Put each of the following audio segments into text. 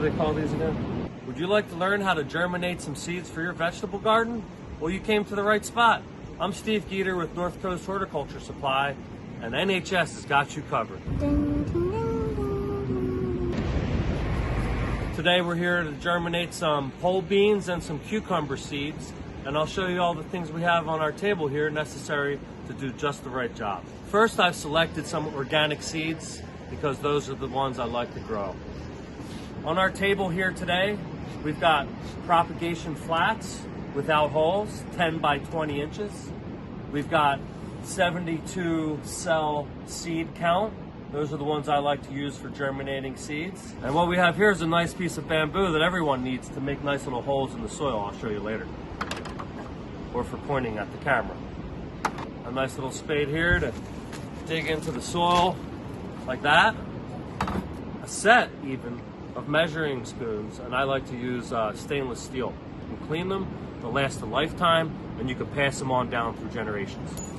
do they call these again? Would you like to learn how to germinate some seeds for your vegetable garden? Well, you came to the right spot. I'm Steve Gieder with Northcoast Horticulture Supply, and NHS has got you covered. Today we're here to germinate some pole beans and some cucumber seeds, and I'll show you all the things we have on our table here necessary to do just the right job. First, I've selected some organic seeds because those are the ones I like to grow. On our table here today, we've got propagation flats without holes, 10 by 20 inches. We've got 72 cell seed count. Those are the ones I like to use for germinating seeds. And what we have here is a nice piece of bamboo that everyone needs to make nice little holes in the soil. I'll show you later. Or for pointing at the camera. A nice little spade here to dig into the soil like that. A set even of measuring spoons, and I like to use stainless steel. You can clean them, they'll last a lifetime, and you can pass them on down through generations.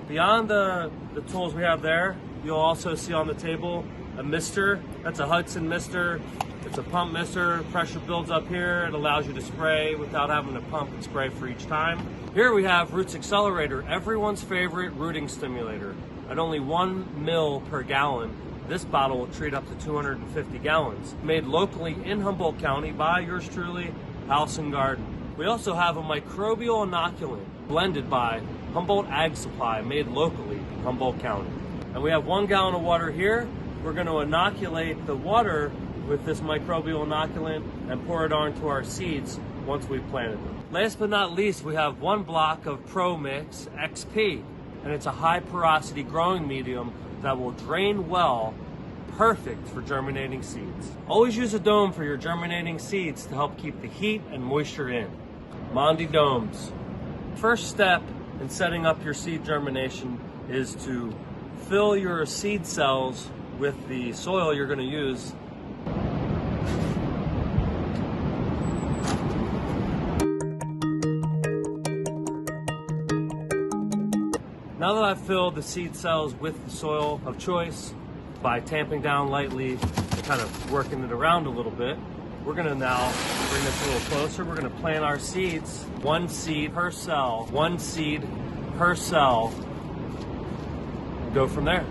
Beyond the tools we have there, you'll also see on the table a mister. That's a Hudson mister. It's a pump mister. Pressure builds up here. It allows you to spray without having to pump and spray for each time. Here we have Roots Excelerator, everyone's favorite rooting stimulator. At only 1 mil per gallon, this bottle will treat up to 250 gallons. Made locally in Humboldt County by yours truly, House and Garden. We also have a microbial inoculant blended by Humboldt Ag Supply, made locally in Humboldt County. And we have 1 gallon of water here. We're going to inoculate the water with this microbial inoculant and pour it onto our seeds once we've planted them. Last but not least, we have 1 block of Pro Mix XP, and it's a high porosity growing medium that will drain well, perfect for germinating seeds. Always use a dome for your germinating seeds to help keep the heat and moisture in. Mondi domes. First step in setting up your seed germination is to fill your seed cells with the soil you're going to use. Now that I've filled the seed cells with the soil of choice by tamping down lightly and kind of working it around a little bit, we're going to now bring this a little closer. We're going to plant our seeds, 1 seed per cell, 1 seed per cell, and go from there.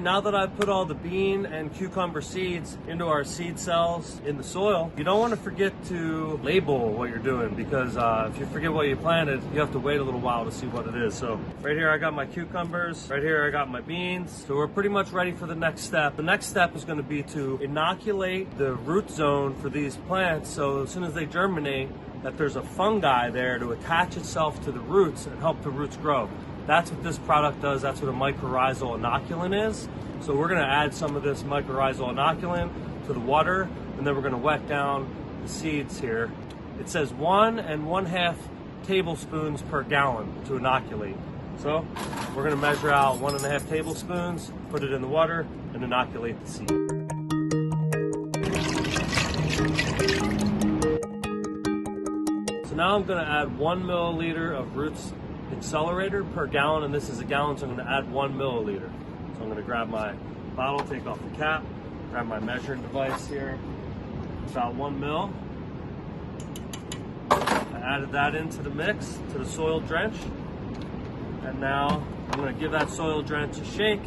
Now that I've put all the bean and cucumber seeds into our seed cells in the soil, you don't want to forget to label what you're doing, because if you forget what you planted, you have to wait a little while to see what it is. So right here I got my cucumbers, right here I got my beans. So we're pretty much ready for the next step. The next step is going to be to inoculate the root zone for these plants, so as soon as they germinate, that there's a fungi there to attach itself to the roots and help the roots grow. That's what this product does. That's what a mycorrhizal inoculant is. So we're going to add some of this mycorrhizal inoculant to the water, and then we're going to wet down the seeds here. It says 1 1/2 tablespoons per gallon to inoculate. So we're going to measure out 1 1/2 tablespoons, put it in the water, and inoculate the seed. So now I'm going to add 1 milliliter of Roots Excelerator per gallon, and this is a gallon, so I'm going to add 1 milliliter. So I'm going to grab my bottle, take off the cap, grab my measuring device here, about 1 mil. I added that into the mix, to the soil drench, and now I'm going to give that soil drench a shake.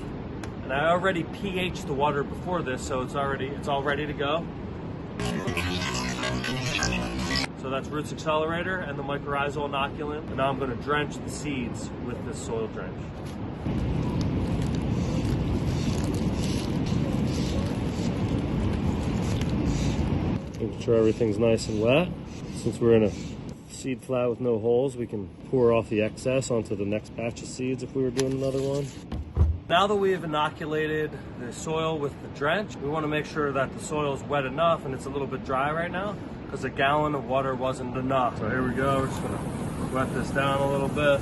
And I already pH'd the water before this, so it's all ready to go. So that's Roots Excelerator and the mycorrhizal inoculant. And now I'm going to drench the seeds with this soil drench. Making sure everything's nice and wet. Since we're in a seed flat with no holes, we can pour off the excess onto the next batch of seeds if we were doing another one. Now that we've inoculated the soil with the drench, we want to make sure that the soil is wet enough, and it's a little bit dry right now because a gallon of water wasn't enough. So here we go, we're just going to wet this down a little bit.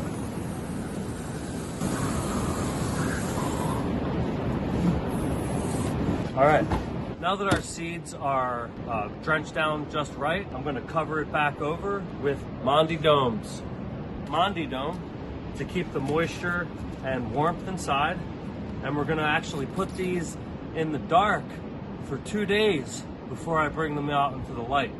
All right, now that our seeds are drenched down just right, I'm gonna cover it back over with Mondi Domes. Mondi Dome to keep the moisture and warmth inside. And we're gonna actually put these in the dark for 2 days before I bring them out into the light.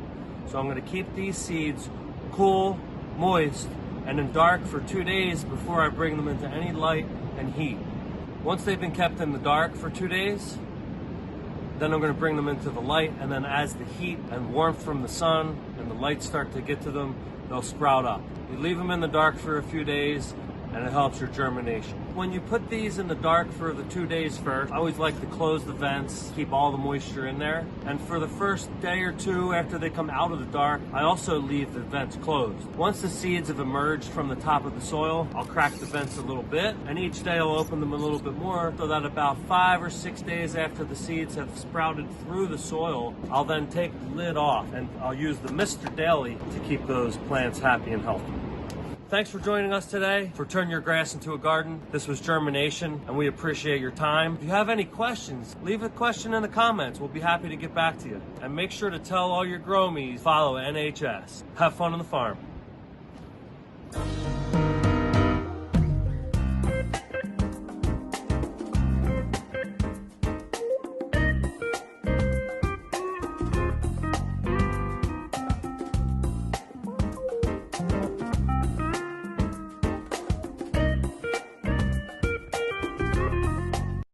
So I'm gonna keep these seeds cool, moist, and in dark for 2 days before I bring them into any light and heat. Once they've been kept in the dark for 2 days, then I'm gonna bring them into the light, and then as the heat and warmth from the sun and the light start to get to them, they'll sprout up. You leave them in the dark for a few days, and it helps your germination. When you put these in the dark for the 2 days first, I always like to close the vents, keep all the moisture in there. And for the first day or two after they come out of the dark, I also leave the vents closed. Once the seeds have emerged from the top of the soil, I'll crack the vents a little bit, and each day I'll open them a little bit more, so that about 5 or 6 days after the seeds have sprouted through the soil, I'll then take the lid off, and I'll use the Mr. Daily to keep those plants happy and healthy. Thanks for joining us today for Turn Your Grass into a Garden. This was Germination, and we appreciate your time. If you have any questions, leave a question in the comments. We'll be happy to get back to you. And make sure to tell all your gromies, follow NHS. Have fun on the farm.